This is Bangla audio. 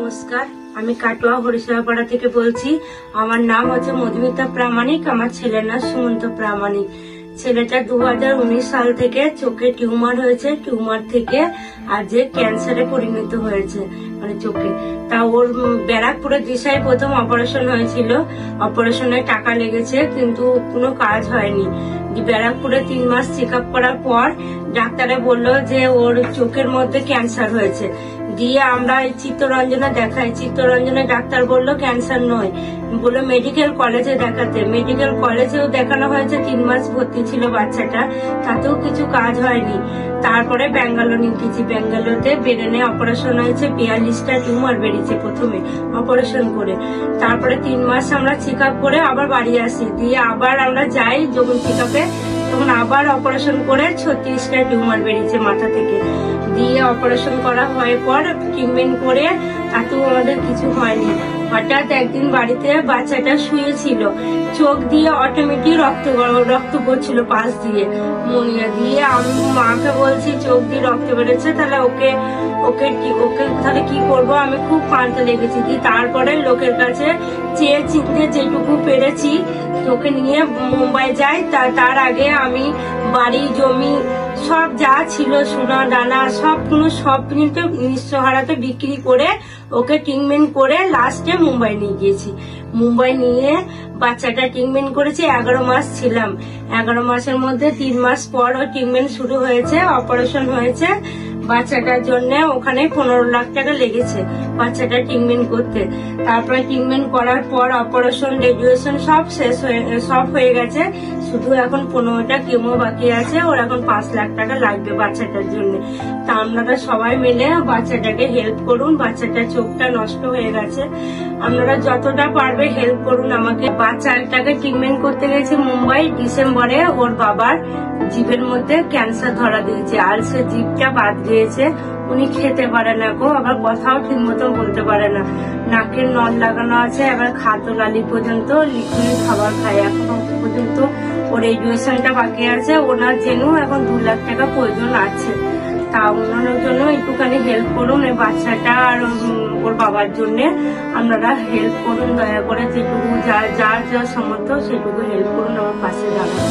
নমস্কার, আমি কাটোয়া হরিশাপাড়া থেকে বলছি। আমার নাম হচ্ছে মধুমিতা প্রামাণিক, আমার ছেলের নাম সুমন্ত প্রামাণিক। ছেলেটা 2019 সাল থেকে চোখে টিউমার হয়েছে, টিউমার থেকে আজ ক্যান্সারে পরিণত হয়েছে, মানে চোখে। তা ওর ব্যারাকপুরে দিশায় প্রথম অপারেশন হয়েছিল, অপারেশনে টাকা লেগেছে কিন্তু কোনো কাজ হয়নি। ব্যারাকপুরে 3 মাস চেক আপ করার পর ডাক্তারে বললো যে ওর চোখের মধ্যে ক্যান্সার হয়েছে। দিয়ে আমরা চিত্তরঞ্জনে দেখাই, চিত্তরঞ্জনে ডাক্তার বললো ক্যান্সার নয়, বললো মেডিকেল কলেজে দেখাতে। মেডিকেল কলেজেও দেখানো হয়েছে, 3 মাস ভর্তি ছিল বাচ্চাটা, তাতেও কিছু কাজ হয়নি। তারপরে ব্যাঙ্গালোর নিয়ে গেছি, ব্যাঙ্গালোরতে ব্রেনে অপারেশন হয়েছে, 42টা টিউমার বেরিয়েছে প্রথমে অপারেশন করে। তারপরে 3 মাস আমরা চেক আপ করে আবার বাড়ি আসি, দিয়ে আবার আমরা যাই যখন চেক আপে, তখন আবার অপারেশন করে 36টা টিউমার বেরিয়েছে মাথা থেকে। দিয়ে অপারেশন করা হওয়ার পর ট্রিটমেন্ট করে তাতেও আমাদের কিছু হয়নি। হঠাৎ একদিন বাড়িতে বাচ্চাটা শুয়েছিল, চোখ দিয়ে অটোমেটিক রক্ত পড়ছিল পাশ দিয়ে মনিয়া দিয়ে। আমি মাকে বলছি চোখ দিয়ে রক্ত বেরোচ্ছে, তাহলে ওকে তাহলে কি করব, আমি খুব কাঁদতে লেগেছি। দিয়ে তারপরে লোকের কাছে চেয়ে চিনতে যেটুকু পেরেছি ওকে নিয়ে মুম্বাই যাই। তার আগে আমি বাড়ি জমি সব যা ছিল সোনা দানা সব কিন্তু নিঃস্বহারাতে বিক্রি করে ওকে ট্রিটমেন্ট করে লাস্টে মুম্বাই নিয়ে গিয়েছি। মুম্বাই নিয়ে বাচ্চাটা ট্রিটমেন্ট করেছি, 11 মাস ছিলাম। 11 মাসের মধ্যে 3 মাস পর ওই ট্রিটমেন্ট শুরু হয়েছে, অপারেশন হয়েছে। বাচ্চাটার জন্য ওখানে 15 লাখ টাকা লেগেছে বাচ্চাটা ট্রিটমেন্ট করতে। তারপরে ট্রিটমেন্ট করার পর অপারেশন রেডিয়েশন সব হয়ে গেছে, শুধু এখন 15টা কেমো বাকি আছে। ওর এখন 5 লাখ টাকা লাগবে বাচ্চাটার জন্য। তা আপনারা সবাই মিলে বাচ্চাটাকে হেল্প করুন, বাচ্চাটার চোখটা নষ্ট হয়ে গেছে, আপনারা যতটা পারবে হেল্প করুন আমাকে। বাচ্চাটাকে ট্রিটমেন্ট করতে গেছে মুম্বাই, ডিসেম্বরে ওর বাবার জিভের মধ্যে ক্যান্সার ধরা দিয়েছে, আর সে জিভটা বাদ গিয়েছে। উনি খেতে পারে না গো, আবার কথাও ঠিক মতো বলতে পারে না, নাকের নল লাগানো আছে, আবার খাদ্য লালি পর্যন্ত লিকুইড খাবার খায়। এখন পর্যন্ত ওর রেডিয়েশনটা বাকি আছে, ওনার যেন এখন 2 লাখ টাকা প্রয়োজন আছে। তা ওনার জন্য একটুখানি হেল্প করুন, এই বাচ্চাটা আর ওর বাবার জন্য আপনারা হেল্প করুন দয়া করে, যেটুকু যার সামর্থ্য সেটুকু হেল্প করুন, আমার পাশে দাঁড়ান।